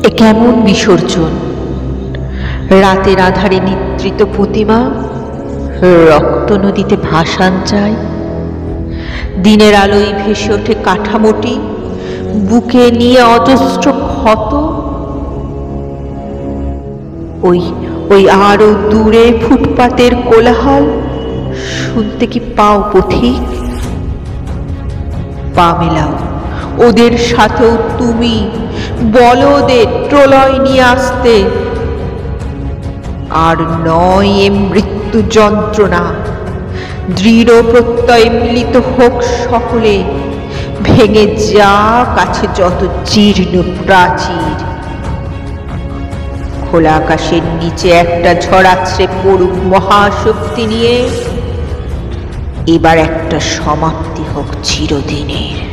এ কেমন বিসর্জন! রাতের আধারে নিদ্রিত প্রতিমা রক্ত নদীতে ভাসান চায়। দিনের আলোয় ভেসে ওঠে কাঠামোটি, বুকে নিয়ে অজস্র ক্ষত। ওই আরো দূরে ফুটপাতের কোলাহল শুনতে কি পাও পথিক? পা মেলাও, ওদের সাথেও তুমি বলো ওদের প্রলয় নিয়ে আসতে। আর নয় এ মৃত্যু যন্ত্রণা, দৃঢ় প্রত্যয় মিলিত হোক সকলে, ভেঙে যাক আছে যত জীর্ণ প্রাচীর। খোলা আকাশের নিচে একটা ঝড় আছড়ে পড়ুক মহাশক্তি নিয়ে, এবার একটা সমাপ্তি হোক চিরদিনের।